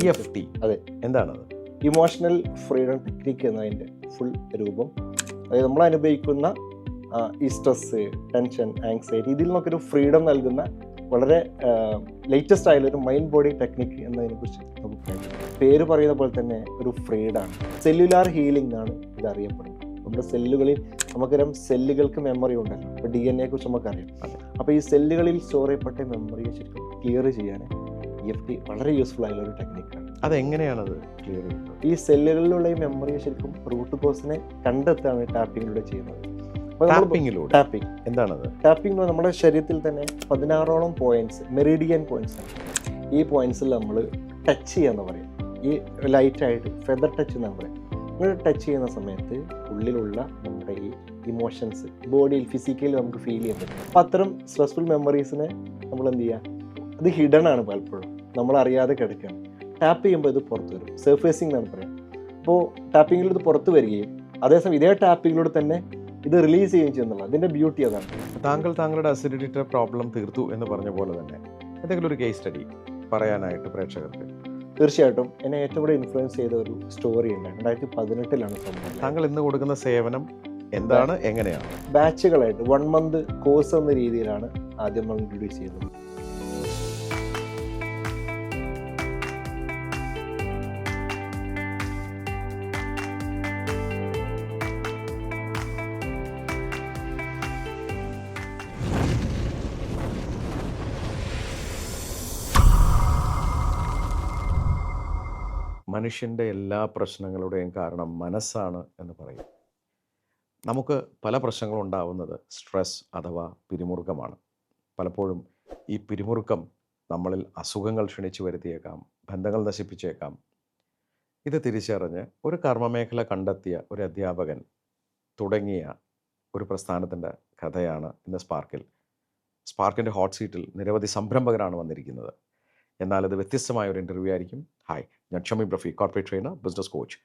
EFT അതെ, എന്താണത്? Emotional freedom technique എന്നതിൻ്റെ ഫുൾ രൂപം. അതായത് നമ്മൾ അനുഭവിക്കുന്ന ഈ സ്ട്രെസ്, ടെൻഷൻ, ആങ്സൈറ്റി ഇതിൽ നിന്നൊക്കെ ഒരു ഫ്രീഡം നൽകുന്ന വളരെ ലേറ്റസ്റ്റ് ആയുള്ളൊരു മൈൻഡ് ബോഡി ടെക്നിക്ക് എന്നതിനെക്കുറിച്ച് നമുക്ക് പറയാം. പേര് പറയുന്ന പോലെ തന്നെ ഒരു ഫ്രീഡാണ്. സെല്ലുലാർ ഹീലിംഗ് എന്നാണ് ഇത് അറിയപ്പെടുന്നത്. നമ്മുടെ സെല്ലുകളിൽ നമുക്കറിയാം, സെല്ലുകൾക്ക് മെമ്മറി ഉണ്ടല്ലോ. ഇപ്പോൾ DNA കുറിച്ച് നമുക്കറിയാം. അപ്പോൾ ഈ സെല്ലുകളിൽ സ്റ്റോർ ചെയ്യപ്പെട്ട മെമ്മറിയെ ശരിക്കും ക്ലിയർ ചെയ്യാൻ EFT വളരെ യൂസ്ഫുൾ ആയുള്ള ഒരു ടെക്നിക്കാണ്. അതെങ്ങനെയാണത് ക്ലിയർ ചെയ്യുന്നത്? ഈ സെല്ലുകളിലുള്ള ഈ മെമ്മറിയെ ശരിക്കും റൂട്ട് കോസിനെ കണ്ടെത്താണ് ടാപ്പിങ്ങിലൂടെ ചെയ്യുന്നത്. ടാപ്പിംഗ് എന്താണത്? ടാപ്പിംഗ് നമ്മുടെ ശരീരത്തിൽ തന്നെ 16ഓളം പോയിന്റ്സ്, മെറിഡിയൻ പോയിന്റ്സ് ആണ്. ഈ പോയിന്റ്സിൽ നമ്മൾ ടച്ച് ചെയ്യാന്ന് പറയും. ഈ ലൈറ്റായിട്ട് ഫെദർ ടച്ച് എന്നാണ് പറയാം. നമ്മൾ ടച്ച് ചെയ്യുന്ന സമയത്ത് ഉള്ളിലുള്ള നമ്മുടെ ഈ ഇമോഷൻസ് ബോഡിയിൽ ഫിസിക്കലി നമുക്ക് ഫീൽ ചെയ്യാൻ പറ്റും. അപ്പം അത്തരം സ്ട്രെസ്ഫുൾ മെമ്മറീസിനെ നമ്മൾ എന്ത് ചെയ്യുക, അത് ഹിഡൻ ആണ്, പലപ്പോഴും നമ്മൾ അറിയാതെ കിടക്കുകയാണ്. ടാപ്പ് ചെയ്യുമ്പോൾ ഇത് പുറത്ത് വരും, സർഫേസിംഗ് എന്നാണ് പറയാം. അപ്പോൾ ടാപ്പിങ്ങിൽ ഇത് പുറത്ത് വരികയും അതേസമയം ഇതേ ടാപ്പിങ്ങിലൂടെ തന്നെ ഇത് റിലീസ് ചെയ്യുകയും ചെയ്യുന്നുള്ളത് അതിൻ്റെ ബ്യൂട്ടി അതാണ്. താങ്കളുടെ അസിഡിറ്റിയുടെ പ്രോബ്ലം തീർത്തു എന്ന് പറഞ്ഞ പോലെ തന്നെ എന്തെങ്കിലും ഒരു കേസ് സ്റ്റഡി പറയാനായിട്ട് പ്രേക്ഷകർക്ക്? തീർച്ചയായിട്ടും എന്നെ ഏറ്റവും കൂടുതൽ ഇൻഫ്ലുവൻസ് ചെയ്ത ഒരു സ്റ്റോറി ഉണ്ട്. 2018 സംഭവം. താങ്കൾ ഇന്ന് കൊടുക്കുന്ന സേവനം എന്താണ്, എങ്ങനെയാണ്? ബാച്ചുകളായിട്ട് 1 month കോഴ്സ് എന്ന രീതിയിലാണ് ആദ്യം നമ്മൾ ഇൻട്രൊഡ്യൂസ് ചെയ്യുന്നത്. മനുഷ്യൻ്റെ എല്ലാ പ്രശ്നങ്ങളുടെയും കാരണം മനസ്സാണ് എന്ന് പറയും. നമുക്ക് പല പ്രശ്നങ്ങളും ഉണ്ടാവുന്നത് സ്ട്രെസ് അഥവാ പിരിമുറുക്കമാണ്. പലപ്പോഴും ഈ പിരിമുറുക്കം നമ്മളിൽ അസുഖങ്ങൾ ക്ഷണിച്ചു വരുത്തിയേക്കാം, ബന്ധങ്ങൾ നശിപ്പിച്ചേക്കാം. ഇത് തിരിച്ചറിഞ്ഞ് ഒരു കർമ്മമേഖല കണ്ടെത്തിയ ഒരു അധ്യാപകൻ തുടങ്ങിയ ഒരു പ്രസ്ഥാനത്തിൻ്റെ കഥയാണ് ഇന്ന് സ്പാർക്കിൻ്റെ ഹോട്ട് സീറ്റിൽ നിരവധി സംരംഭകരാണ് വന്നിരിക്കുന്നത്. എന്നാൽ അത് വ്യത്യസ്തമായ ഒരു ഇൻ്റർവ്യൂ ആയിരിക്കും. ഹായ്, ഞാൻ Shameem Rafeeq, corporate trainer, business coach.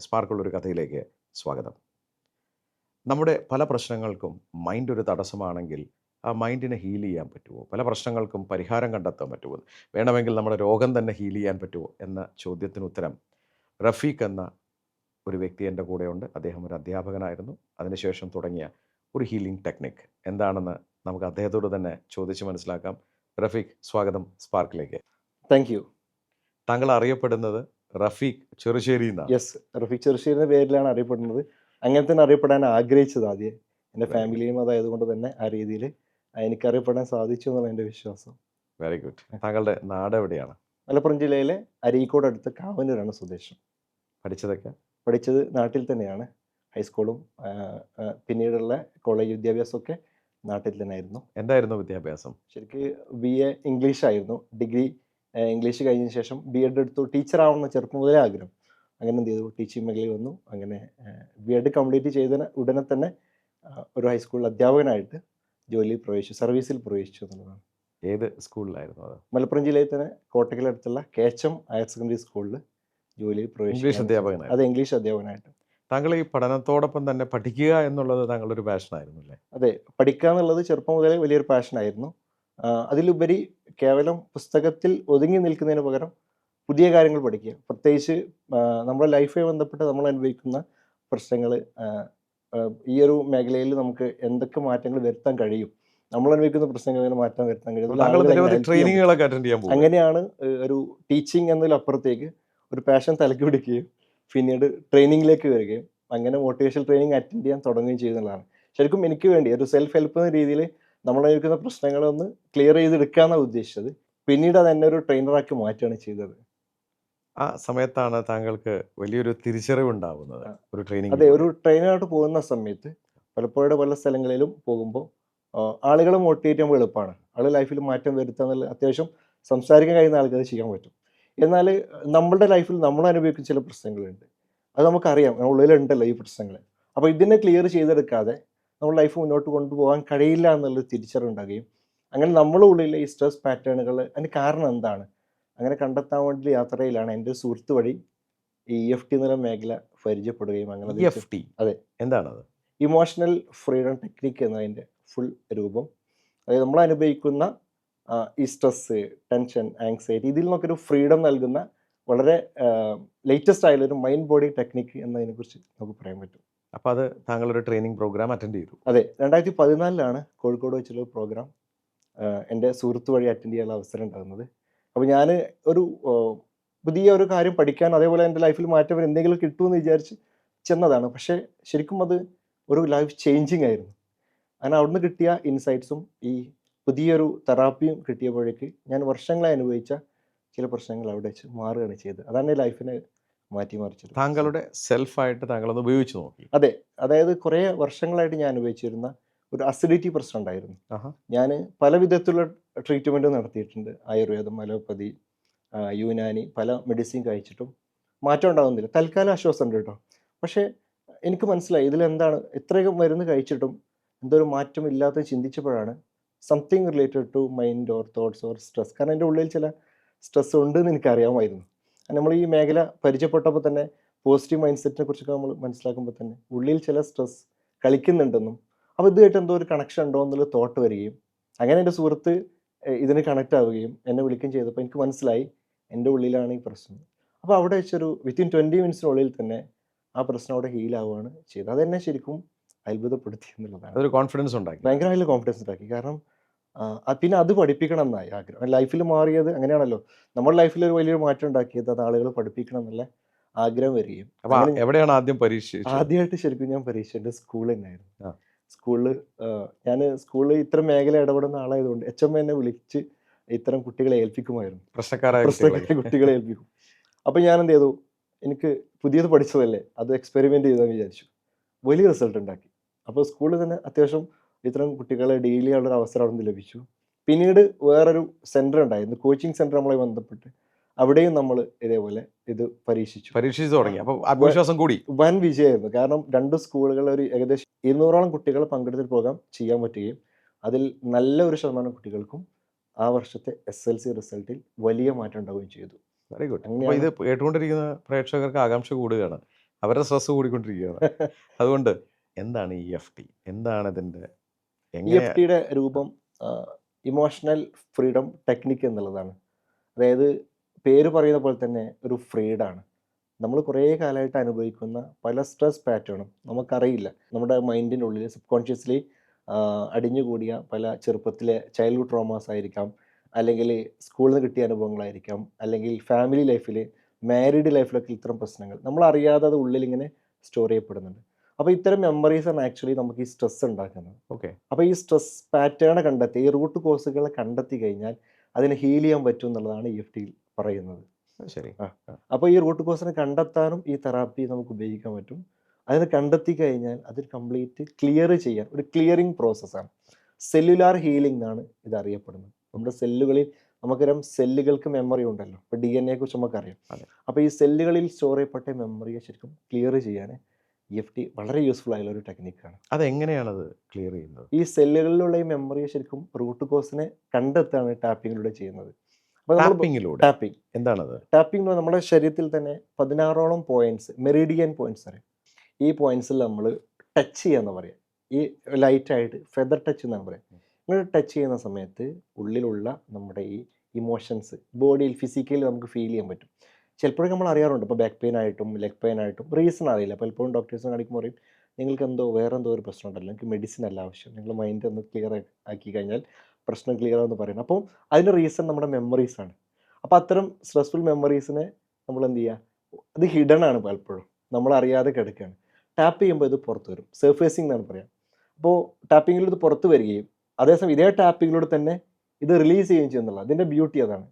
സ്പാർക്കുള്ളൊരു കഥയിലേക്ക് സ്വാഗതം. നമ്മുടെ പല പ്രശ്നങ്ങൾക്കും മൈൻഡ് ഒരു തടസ്സമാണെങ്കിൽ ആ മൈൻഡിനെ ഹീൽ ചെയ്യാൻ പറ്റുമോ? പല പ്രശ്നങ്ങൾക്കും പരിഹാരം കണ്ടെത്താൻ പറ്റുമോ? വേണമെങ്കിൽ നമ്മുടെ രോഗം തന്നെ ഹീൽ ചെയ്യാൻ പറ്റുമോ എന്ന ചോദ്യത്തിന് ഉത്തരം റഫീഖ് എന്ന ഒരു വ്യക്തി എൻ്റെ കൂടെയുണ്ട്. അദ്ദേഹം ഒരു അധ്യാപകനായിരുന്നു. അതിനുശേഷം തുടങ്ങിയ ഒരു ഹീലിംഗ് ടെക്നിക്ക് എന്താണെന്ന് നമുക്ക് അദ്ദേഹത്തോട് തന്നെ ചോദിച്ച് മനസ്സിലാക്കാം. റഫീഖ്, സ്വാഗതം സ്പാർക്കിലേക്ക്. Thank you. താങ്കൾ അറിയപ്പെടുന്നത് റഫീഖ് ചെറുശ്ശേരി എന്നാണ്. യെസ്, റഫീഖ് ചെറുശ്ശേരി എന്ന പേരിലാണ് അറിയപ്പെടുന്നത്. അങ്ങനെ തന്നെ അറിയപ്പെടാൻ ആഗ്രഹിച്ചത് ആദ്യം. എൻ്റെ ഫാമിലിയും അതായതുകൊണ്ട് തന്നെ ആ രീതിയിൽ എനിക്കറിയപ്പെടാൻ സാധിച്ചു എന്നുള്ള എൻ്റെ വിശ്വാസം. Very good. താങ്കളുടെ നാട് എവിടെയാണ്? മലപ്പുറം ജില്ലയിലെ അരീക്കോട് അടുത്ത് കാവന്നൂരാണ് സ്വദേശം. പഠിച്ചത് നാട്ടിൽ തന്നെയാണ്. ഹൈസ്കൂളും പിന്നീടുള്ള കോളേജ് വിദ്യാഭ്യാസമൊക്കെ നാട്ടിൽ തന്നെ ആയിരുന്നു. എന്തായിരുന്നു വിദ്യാഭ്യാസം? ശരിക്ക് BA ഇംഗ്ലീഷ് ആയിരുന്നു. ഡിഗ്രി ഇംഗ്ലീഷ് കഴിഞ്ഞ ശേഷം B.Ed എടുത്തു. ടീച്ചർ ആവണമെന്ന് ചെറുപ്പം മുതലേ ആഗ്രഹം. അങ്ങനെ എന്ത് ചെയ്തു, ടീച്ചിങ് മേഖലയിൽ വന്നു. അങ്ങനെ B.Ed കംപ്ലീറ്റ് ചെയ്ത ഉടനെ തന്നെ ഒരു ഹൈസ്കൂളിൽ അധ്യാപകനായിട്ട് ജോലിയിൽ പ്രവേശിച്ചു, സർവീസിൽ പ്രവേശിച്ചു എന്നുള്ളതാണ്. ഏത് സ്കൂളിലായിരുന്നു അത്? മലപ്പുറം ജില്ലയിൽ തന്നെ കോട്ടക്കലടുത്തുള്ള KHM ഹയർ സെക്കൻഡറി സ്കൂളിൽ ജോലിയിൽ പ്രവേശിച്ചു. അത് ഇംഗ്ലീഷ് അധ്യാപകനായിട്ട്. താങ്കൾ ഈ പഠനത്തോടൊപ്പം തന്നെ പഠിക്കുക എന്നുള്ളത് താങ്കളുടെ ഒരു പാഷനായിരുന്നു അല്ലേ? അതെ, പഠിക്കുക എന്നുള്ളത് ചെറുപ്പം മുതലേ വലിയൊരു പാഷനായിരുന്നു. അതിലുപരി കേവലം പുസ്തകത്തിൽ ഒതുങ്ങി നിൽക്കുന്നതിന് പകരം പുതിയ കാര്യങ്ങൾ പഠിക്കുക. പ്രത്യേകിച്ച് നമ്മുടെ ലൈഫുമായി ബന്ധപ്പെട്ട് നമ്മൾ അനുഭവിക്കുന്ന പ്രശ്നങ്ങൾ, ഈ ഒരു മേഖലയിൽ നമുക്ക് എന്തൊക്കെ മാറ്റങ്ങൾ വരുത്താൻ കഴിയും, നമ്മൾ അനുഭവിക്കുന്ന പ്രശ്നങ്ങൾ മാറ്റം വരുത്താൻ കഴിയും. അങ്ങനെയാണ് ഒരു ടീച്ചിങ് എന്നതിലപ്പുറത്തേക്ക് ഒരു പാഷൻ തലക്ക് പിടിക്കുകയും പിന്നീട് ട്രെയിനിങ്ങിലേക്ക് വരികയും അങ്ങനെ മോട്ടിവേഷണൽ ട്രെയിനിങ് അറ്റൻഡ് ചെയ്യാൻ തുടങ്ങുകയും ചെയ്യുന്നതാണ്. ശരിക്കും എനിക്ക് വേണ്ടി ഒരു സെൽഫ് ഹെൽപ്പ് എന്ന രീതിയിൽ നമ്മളായിരിക്കുന്ന പ്രശ്നങ്ങളൊന്ന് ക്ലിയർ ചെയ്തെടുക്കാമെന്നാണ് ഉദ്ദേശിച്ചത്. പിന്നീട് അത് എന്നെ ഒരു ട്രെയിനറാക്കി മാറ്റുകയാണ് ചെയ്തത്. ആ സമയത്താണ് താങ്കൾക്ക് വലിയൊരു തിരിച്ചറിവ് ഉണ്ടാവുന്നത് ഒരു ട്രെയിനിങ്? അതെ, ഒരു ട്രെയിനറായിട്ട് പോകുന്ന സമയത്ത് പലപ്പോഴും പല സ്ഥലങ്ങളിലും പോകുമ്പോൾ ആളുകളെ മോട്ടിവേറ്റ് ചെയ്യുമ്പോൾ എളുപ്പമാണ്. ആൾ ലൈഫിൽ മാറ്റം വരുത്തുക എന്നുള്ള, അത്യാവശ്യം സംസാരിക്കാൻ കഴിയുന്ന ആൾക്ക് അത് ചെയ്യാൻ പറ്റും. എന്നാൽ നമ്മളുടെ ലൈഫിൽ നമ്മൾ അനുഭവിക്കുന്ന ചില പ്രശ്നങ്ങളുണ്ട്. അത് നമുക്കറിയാം, ഉള്ളിലുണ്ടല്ലോ ഈ പ്രശ്നങ്ങൾ. അപ്പോൾ ഇതിനെ ക്ലിയർ ചെയ്തെടുക്കാതെ നമ്മുടെ ലൈഫ് മുന്നോട്ട് കൊണ്ടുപോകാൻ കഴിയില്ല എന്നുള്ളൊരു തിരിച്ചറിവുണ്ടാകുകയും അങ്ങനെ നമ്മുടെ ഉള്ളിലെ ഈ സ്ട്രെസ് പാറ്റേണുകൾ അതിന് കാരണം എന്താണ് അങ്ങനെ കണ്ടെത്താൻ വേണ്ടി യാത്രയിലാണ് എൻ്റെ സുഹൃത്ത് വഴി ഈ EFT എന്നുള്ള മേഖല പരിചയപ്പെടുകയും അങ്ങനെ. അതെ, എന്താണത്? ഇമോഷണൽ ഫ്രീഡം ടെക്നിക്ക് എന്നതിൻ്റെ ഫുൾ രൂപം. അതായത് നമ്മൾ അനുഭവിക്കുന്ന ഈ സ്ട്രെസ്, ടെൻഷൻ, ആങ്സൈറ്റി ഇതിൽ നിന്നൊക്കെ ഒരു ഫ്രീഡം നൽകുന്ന വളരെ ലേറ്റസ്റ്റ് ആയുള്ള ഒരു മൈൻഡ് ബോഡി ടെക്നിക്ക് എന്നതിനെക്കുറിച്ച് നമുക്ക് പറയാൻ പറ്റും. അപ്പോൾ അത് താങ്കളൊരു ട്രെയിനിങ് പ്രോഗ്രാം അറ്റൻഡ് ചെയ്തു. അതെ, 2014 കോഴിക്കോട് വെച്ചുള്ള പ്രോഗ്രാം എൻ്റെ സുഹൃത്ത് വഴി അറ്റൻഡ് ചെയ്യാനുള്ള അവസരം ഉണ്ടാകുന്നത്. അപ്പോൾ ഞാൻ ഒരു പുതിയ ഒരു കാര്യം പഠിക്കാൻ, അതേപോലെ എൻ്റെ ലൈഫിൽ മാറ്റം വരും, എന്തെങ്കിലും കിട്ടുമെന്ന് വിചാരിച്ച് ചെന്നതാണ്. പക്ഷേ ശരിക്കും അത് ഒരു ലൈഫ് ചേഞ്ചിങ് ആയിരുന്നു. അങ്ങനെ അവിടുന്ന് കിട്ടിയ ഇൻസൈറ്റ്സും ഈ പുതിയൊരു തെറാപ്പിയും കിട്ടിയപ്പോഴേക്ക് ഞാൻ വർഷങ്ങളായി അനുഭവിച്ച ചില പ്രശ്നങ്ങൾ അവിടെ വെച്ച് മാറുകയാണ് ചെയ്തത്. അതാണ് എൻ്റെ ലൈഫിനെ മാറ്റിമറിച്ചത്. താങ്കളുടെ സെൽഫായിട്ട് താങ്കളൊന്ന് ഉപയോഗിച്ച് നോക്കി. അതെ, അതായത് കുറേ വർഷങ്ങളായിട്ട് ഞാൻ അനുഭവിച്ചിരുന്ന ഒരു അസിഡിറ്റി പ്രശ്നം ഉണ്ടായിരുന്നു. ആഹാ. ഞാൻ പല വിധത്തിലുള്ള ട്രീറ്റ്മെൻറ്റ് നടത്തിയിട്ടുണ്ട്. ആയുർവേദം, അലോപ്പതി, യുനാനി, പല മെഡിസിൻ കഴിച്ചിട്ടും മാറ്റം ഉണ്ടാകുന്നില്ല. തൽക്കാലം ആശ്വാസം ഉണ്ട് കേട്ടോ. പക്ഷേ എനിക്ക് മനസ്സിലായി ഇതിലെന്താണ്, ഇത്രയും മരുന്ന് കഴിച്ചിട്ടും എന്തോ ഒരു മാറ്റം ഇല്ലാത്ത ചിന്തിച്ചപ്പോഴാണ് something related to mind or thoughts or stress. കാരണം എൻ്റെ ഉള്ളിൽ ചില സ്ട്രെസ് ഉണ്ടെന്ന് എനിക്കറിയാമായിരുന്നു. നമ്മൾ ഈ മേഖല പരിചയപ്പെട്ടപ്പോൾ തന്നെ പോസിറ്റീവ് മൈൻഡ് സെറ്റിനെ കുറിച്ചൊക്കെ നമ്മൾ മനസ്സിലാക്കുമ്പോൾ തന്നെ ഉള്ളിൽ ചില സ്ട്രെസ് കളിക്കുന്നുണ്ടെന്നും, അപ്പോൾ ഇതുമായിട്ട് എന്തോ ഒരു കണക്ഷൻ ഉണ്ടോ എന്നുള്ള തോട്ട് വരികയും, അങ്ങനെ എൻ്റെ സുഹൃത്ത് ഇതിന് കണക്റ്റ് ആവുകയും എന്നെ വിളിക്കുകയും ചെയ്തപ്പോൾ എനിക്ക് മനസ്സിലായി എൻ്റെ ഉള്ളിലാണ് ഈ പ്രശ്നം. അപ്പോൾ അവിടെ വെച്ചൊരു വിത്തിൻ 20 മിനിറ്റ്സിനുള്ളിൽ തന്നെ ആ പ്രശ്നം അവിടെ ഹീലാവുകയാണ് ചെയ്തത്. അതെന്നെ ശരിക്കും അത്ഭുതപ്പെടുത്തി എന്നുള്ളതാണ്. അതൊരു കോൺഫിഡൻസ് ഉണ്ടാക്കി. ഭയങ്കരമായിട്ടുള്ള കോൺഫിഡൻസ് ഉണ്ടാക്കി. കാരണം പിന്നെ അത് പഠിപ്പിക്കണം എന്നായി ആഗ്രഹം. ലൈഫിൽ മാറിയത് അങ്ങനെയാണല്ലോ. നമ്മുടെ ലൈഫിൽ ഒരു വലിയൊരു മാറ്റം ഉണ്ടാക്കിയത് അത് ആളുകൾ പഠിപ്പിക്കണം എന്നുള്ള ആഗ്രഹം വരികയും, അപ്പോൾ അങ്ങനെ എവിടെയാണ് ആദ്യം പരീക്ഷിച്ചത്? ആദ്യമായിട്ട് ശരിക്കും ഞാൻ പരീക്ഷ എൻ്റെ സ്കൂളിൽ തന്നെയായിരുന്നു. ആ. സ്കൂളിൽ ഞാൻ സ്കൂളിൽ ഇത്തരം മേഖല ഇടപെടുന്ന ആളായതുകൊണ്ട് HM എന്നെ വിളിച്ച് ഇത്തരം കുട്ടികളെ ഏൽപ്പിക്കുമായിരുന്നു. പ്രശ്നക്കാരായ പ്രശ്നക്കാരായ കുട്ടികളെ ഏൽപ്പിക്കും. അപ്പോൾ ഞാൻ എന്ത് ചെയ്തു, എനിക്ക് പുതിയത് പഠിച്ചതല്ലേ അത് എക്സ്പെരിമെൻ്റ് ചെയ്താൽ വിചാരിച്ചു. വലിയ റിസൾട്ട് ഉണ്ടാക്കി. അപ്പോൾ സ്കൂളിൽ തന്നെ അത്യാവശ്യം ഇത്തരം കുട്ടികളെ ഡീൽ ചെയ്യാനുള്ള ഒരു അവസരം അവിടെ നിന്ന് ലഭിച്ചു. പിന്നീട് വേറൊരു സെൻറ്റർ ഉണ്ടായിരുന്നു, കോച്ചിങ് സെൻറ്റർ നമ്മളെ ബന്ധപ്പെട്ട് അവിടെയും നമ്മൾ ഇതേപോലെ ഇത് പരീക്ഷിച്ചു തുടങ്ങി. അപ്പോൾ ആത്മവിശ്വാസം കൂടി. വൻ വിജയമായിരുന്നു. കാരണം 2 സ്കൂളുകളിൽ ഒരു ഏകദേശം 200ഓളം കുട്ടികൾ പങ്കെടുത്തിട്ട് പ്രോഗ്രാം ചെയ്യാൻ പറ്റുകയും അതിൽ നല്ല ഒരു ശതമാനം കുട്ടികൾക്കും ആ വർഷത്തെ SLC റിസൾട്ടിൽ വലിയ മാറ്റം ഉണ്ടാവുകയും ചെയ്തു. Very good. അപ്പോൾ ഇത് കേട്ടുകൊണ്ടിരിക്കുന്ന പ്രേക്ഷകർക്ക് ആകാംക്ഷ കൂടുകയാണ്, അവരുടെ സ്ട്രെസ് കൂടിക്കൊണ്ടിരിക്കുകയാണ്. അതുകൊണ്ട് എന്താണ് EFT? എന്താണ് ഇതിൻ്റെ EFTയുടെ രൂപം ഇമോഷണൽ ഫ്രീഡം ടെക്നിക്ക് എന്നുള്ളതാണ്. അതായത് പേര് പറയുന്ന പോലെ തന്നെ ഒരു ഫ്രീഡാണ്. നമ്മൾ കുറേ കാലമായിട്ട് അനുഭവിക്കുന്ന പല സ്ട്രെസ് പാറ്റേണും നമുക്കറിയില്ല. നമ്മുടെ മൈൻഡിൻ്റെ ഉള്ളിൽ സബ് കോൺഷ്യസ്ലി അടിഞ്ഞുകൂടിയ പല ചെറുപ്പത്തിലെ ചൈൽഡ്ഹുഡ് ട്രോമാസ് ആയിരിക്കാം, അല്ലെങ്കിൽ സ്കൂളിൽ നിന്ന് കിട്ടിയ അനുഭവങ്ങളായിരിക്കാം, അല്ലെങ്കിൽ ഫാമിലി ലൈഫിൽ, മാരീഡ് ലൈഫിലൊക്കെ ഇത്തരം പ്രശ്നങ്ങൾ നമ്മളറിയാതെ അത് ഉള്ളിൽ ഇങ്ങനെ സ്റ്റോർ ചെയ്യപ്പെടുന്നുണ്ട്. അപ്പോൾ ഇത്തരം മെമ്മറീസാണ് ആക്ച്വലി നമുക്ക് ഈ സ്ട്രെസ് ഉണ്ടാക്കുന്നത്. ഓക്കെ. അപ്പോൾ ഈ സ്ട്രെസ് പാറ്റേൺ കണ്ടെത്തി, ഈ റൂട്ട് കോസുകളെ കണ്ടെത്തി കഴിഞ്ഞാൽ അതിനെ ഹീൽ ചെയ്യാൻ പറ്റും എന്നുള്ളതാണ് EFTയിൽ പറയുന്നത്. ശരി. അപ്പോൾ ഈ റൂട്ട് കോസിനെ കണ്ടെത്താനും ഈ തെറാപ്പി നമുക്ക് ഉപയോഗിക്കാൻ പറ്റും. അതിനെ കണ്ടെത്തി കഴിഞ്ഞാൽ അത് കംപ്ലീറ്റ് ക്ലിയർ ചെയ്യാൻ ഒരു ക്ലിയറിങ് പ്രോസസ്സാണ്. സെല്ലുലാർ ഹീലിംഗ് എന്നാണ് ഇത് അറിയപ്പെടുന്നത്. നമ്മുടെ സെല്ലുകളിൽ നമുക്കറിയാം സെല്ലുകൾക്ക് മെമ്മറി ഉണ്ടല്ലോ. ഇപ്പോൾ DNA കുറിച്ച് നമുക്കറിയാം. അപ്പോൾ ഈ സെല്ലുകളിൽ സ്റ്റോർ ചെയ്യപ്പെട്ട മെമ്മറിയെ ശരിക്കും ക്ലിയർ ചെയ്യാൻ EFT വളരെ യൂസ്ഫുൾ ആയുള്ള ഒരു ടെക്നിക്കാണ്. അതെങ്ങനെയാണത് ക്ലിയർ ചെയ്യുന്നത്? ഈ സെല്ലുകളിലുള്ള ഈ മെമ്മറിയെ ശരിക്കും റൂട്ട് കോസിനെ കണ്ടെത്താണ് ടാപ്പിങ്ങിലൂടെ ചെയ്യുന്നത്. ടാപ്പിംഗ് എന്താണത്? ടാപ്പിംഗ് നമ്മുടെ ശരീരത്തിൽ തന്നെ 16ഓളം പോയിന്റ്സ്, മെറിഡിയൻ പോയിന്റ്സ് അറിയാം. ഈ പോയിന്റ്സിൽ നമ്മൾ ടച്ച് ചെയ്യാന്ന് പറയാം. ഈ ലൈറ്റായിട്ട് ഫെദർ ടച്ച് എന്നാണ് പറയാം. ഇങ്ങനെ ടച്ച് ചെയ്യുന്ന സമയത്ത് ഉള്ളിലുള്ള നമ്മുടെ ഈ ഇമോഷൻസ് ബോഡിയിൽ ഫിസിക്കലി നമുക്ക് ഫീൽ ചെയ്യാൻ പറ്റും. ചിലപ്പോഴൊക്കെ നമ്മൾ അറിയാറുണ്ട്, ഇപ്പോൾ ബാക്ക് പെയിൻ ആയിട്ടും ലെഗ് പെയിൻ ആയിട്ടും റീസൺ അറിയില്ല. പലപ്പോഴും ഡോക്ടേഴ്സിനെ കാണിക്കുമ്പോൾ പറയും നിങ്ങൾക്ക് വേറെ എന്തോ ഒരു പ്രശ്നം ഉണ്ടല്ലോ, നിങ്ങൾക്ക് മെഡിസിൻ അല്ല ആവശ്യം, നിങ്ങൾ മൈൻഡ് ഒന്ന് ക്ലിയർ ആക്കി കഴിഞ്ഞാൽ പ്രശ്നം ക്ലിയർ ആവുമെന്ന് പറയുന്നത്. അപ്പോൾ അതിൻ്റെ റീസൺ നമ്മുടെ മെമ്മറീസാണ്. അപ്പോൾ അത്തരം സ്ട്രെസ്ഫുൾ മെമ്മറീസിനെ നമ്മൾ എന്ത് ചെയ്യുക, അത് ഹിഡൻ ആണ്, പലപ്പോഴും നമ്മളറിയാതെ കിടക്കുകയാണ്. ടാപ്പ് ചെയ്യുമ്പോൾ ഇത് പുറത്ത് വരും, സർഫേസിംഗ് എന്നാണ് പറയാം. അപ്പോൾ ടാപ്പിങ്ങിൽ ഇത് പുറത്ത് വരികയും അതേസമയം ഇതേ ടാപ്പിങ്ങിലൂടെ തന്നെ ഇത് റിലീസ് ചെയ്യുകയും ചെയ്യുന്നുള്ള അതിൻ്റെ ബ്യൂട്ടി അതാണ്.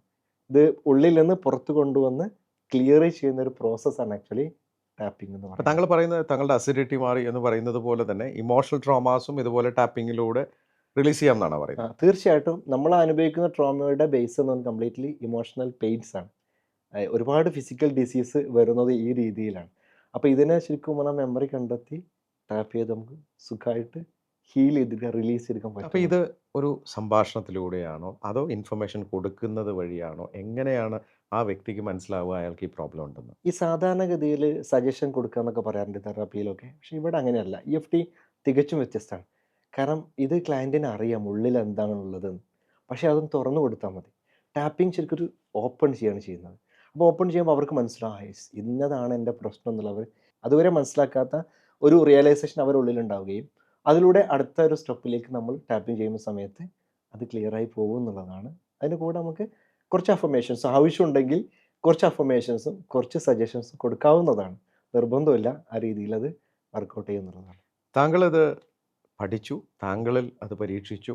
ഇത് ഉള്ളിൽ നിന്ന് പുറത്ത് കൊണ്ടുവന്ന് ക്ലിയർ ചെയ്യുന്ന ഒരു പ്രോസസ്സാണ് ആക്ച്വലി ടാപ്പിംഗ് എന്ന് പറയുന്നത്. താങ്കൾ പറയുന്നത് താങ്കളുടെ അസിഡിറ്റി മാറി എന്ന് പറയുന്നത് പോലെ തന്നെ ഇമോഷണൽ ട്രോമാസും ഇതുപോലെ ടാപ്പിങ്ങിലൂടെ റിലീസ് ചെയ്യാമെന്നാണ് പറയുന്നത്. തീർച്ചയായിട്ടും നമ്മൾ അനുഭവിക്കുന്ന ട്രോമയുടെ ബേസ് എന്ന് പറഞ്ഞാൽ കംപ്ലീറ്റ്ലി ഇമോഷണൽ പെയിൻസ് ആണ്. ഒരുപാട് ഫിസിക്കൽ ഡിസീസ് വരുന്നത് ഈ രീതിയിലാണ്. അപ്പോൾ ഇതിനെ ശരിക്കും പറഞ്ഞാൽ മെമ്മറി കണ്ടെത്തി ടാപ്പ് ചെയ്ത് നമുക്ക് സുഖമായിട്ട് ഹീൽ ചെയ്തെടുക്കാൻ, റിലീസ് ചെയ്തെടുക്കാൻ പറ്റും. അപ്പോൾ ഇത് ഒരു സംഭാഷണത്തിലൂടെയാണോ അതോ ഇൻഫർമേഷൻ കൊടുക്കുന്നത് വഴിയാണോ, എങ്ങനെയാണ് ആ വ്യക്തിക്ക് മനസ്സിലാവുക അയാൾക്ക് ഈ പ്രോബ്ലം ഉണ്ടെന്ന്? ഈ സാധാരണഗതിയിൽ സജഷൻ കൊടുക്കുക എന്നൊക്കെ പറയാറുണ്ട് തെറാപ്പിയിലൊക്കെ. പക്ഷേ ഇവിടെ അങ്ങനെയല്ല. EFT തികച്ചും വ്യത്യസ്തമാണ്. കാരണം ഇത് ക്ലയൻറ്റിന് അറിയാം ഉള്ളിൽ എന്താണുള്ളതെന്ന്. പക്ഷേ അതൊന്ന് തുറന്നു കൊടുത്താൽ മതി. ടാപ്പിംഗ് ശരിക്കും ഒരു ഓപ്പൺ ചെയ്യുകയാണ് ചെയ്യുന്നത്. അപ്പോൾ ഓപ്പൺ ചെയ്യുമ്പോൾ അവർക്ക് മനസ്സിലാവും ഇന്നതാണ് എൻ്റെ പ്രശ്നം എന്നുള്ളവർ അതുവരെ മനസ്സിലാക്കാത്ത ഒരു റിയലൈസേഷൻ അവരുടെ ഉള്ളിലുണ്ടാവുകയും അതിലൂടെ അടുത്ത ഒരു സ്റ്റെപ്പിലേക്ക് നമ്മൾ ടാപ്പിംഗ് ചെയ്യുന്ന സമയത്ത് അത് ക്ലിയറായി പോകും എന്നുള്ളതാണ്. അതിന് കൂടെ നമുക്ക് കുറച്ച് അഫർമേഷൻസ് ആവശ്യമുണ്ടെങ്കിൽ കുറച്ച് അഫർമേഷൻസും കുറച്ച് സജഷൻസും കൊടുക്കാവുന്നതാണ്. നിർബന്ധമില്ല ആ രീതിയിൽ അത് വർക്കൗട്ട് ചെയ്യുന്നുള്ളതാണ്. താങ്കളിത് പഠിച്ചു, താങ്കളിൽ അത് പരീക്ഷിച്ചു,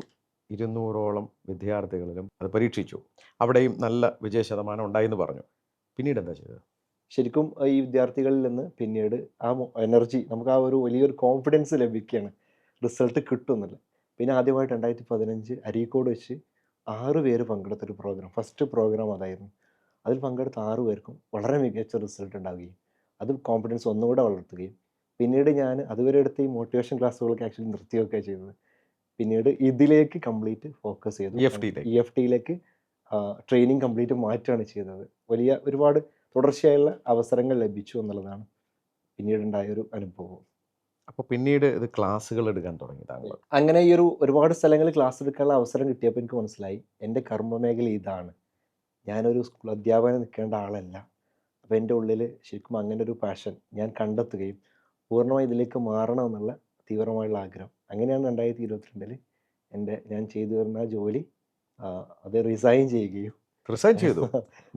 200ഓളം വിദ്യാർത്ഥികളിലും അത് പരീക്ഷിച്ചു. അവിടെയും നല്ല വിജയശതമാനം ഉണ്ടായെന്ന് പറഞ്ഞു. പിന്നീട് എന്താ ചെയ്തത്? ശരിക്കും ഈ വിദ്യാർത്ഥികളിൽ നിന്ന് പിന്നീട് ആ എനർജി നമുക്ക് ആ ഒരു വലിയൊരു കോൺഫിഡൻസ് ലഭിക്കുകയാണ്. റിസൾട്ട് കിട്ടുന്നില്ല. പിന്നെ ആദ്യമായിട്ട് 2015 അരീക്കോട് വെച്ച് 6 പേര് പങ്കെടുത്തൊരു പ്രോഗ്രാം. ഫസ്റ്റ് പ്രോഗ്രാം അതായിരുന്നു. അതിൽ പങ്കെടുത്ത 6 പേർക്കും വളരെ മികച്ച റിസൾട്ട് ഉണ്ടാവുകയും അത് കോൺഫിഡൻസ് ഒന്നുകൂടെ വളർത്തുകയും പിന്നീട് ഞാൻ അതുവരെ എടുത്ത ഈ മോട്ടിവേഷൻ ക്ലാസ്സുകളൊക്കെ ആക്ച്വലി നിർത്തിവെക്കുകയാണ് ചെയ്തത്. പിന്നീട് ഇതിലേക്ക് കംപ്ലീറ്റ് ഫോക്കസ് ചെയ്തു. EFT-യിലേക്ക്. EFT-യിലേക്ക് ട്രെയിനിങ് കംപ്ലീറ്റ് മാറ്റുകയാണ് ചെയ്തത്. വലിയ ഒരുപാട് തുടർച്ചയായുള്ള അവസരങ്ങൾ ലഭിച്ചു എന്നുള്ളതാണ് പിന്നീടുണ്ടായ ഒരു അനുഭവം. അപ്പോൾ പിന്നീട് ഇത് ക്ലാസ്സുകൾ എടുക്കാൻ തുടങ്ങി താങ്കൾ. അങ്ങനെ ഈ ഒരുപാട് സ്ഥലങ്ങളിൽ ക്ലാസ് എടുക്കാനുള്ള അവസരം കിട്ടിയപ്പോൾ എനിക്ക് മനസ്സിലായി എൻ്റെ കർമ്മമേഖല ഇതാണ്. ഞാനൊരു സ്കൂൾ അധ്യാപകന് നിൽക്കേണ്ട ആളല്ല. അപ്പോൾ എൻ്റെ ഉള്ളിൽ ശരിക്കും അങ്ങനെ ഒരു പാഷൻ ഞാൻ കണ്ടെത്തുകയും പൂർണ്ണമായി ഇതിലേക്ക് മാറണമെന്നുള്ള തീവ്രമായുള്ള ആഗ്രഹം. അങ്ങനെയാണ് 2022 ഞാൻ ചെയ്തു വരുന്ന ആ ജോലി അത് റിസൈൻ ചെയ്യുകയും റിസൈൻ ചെയ്തു.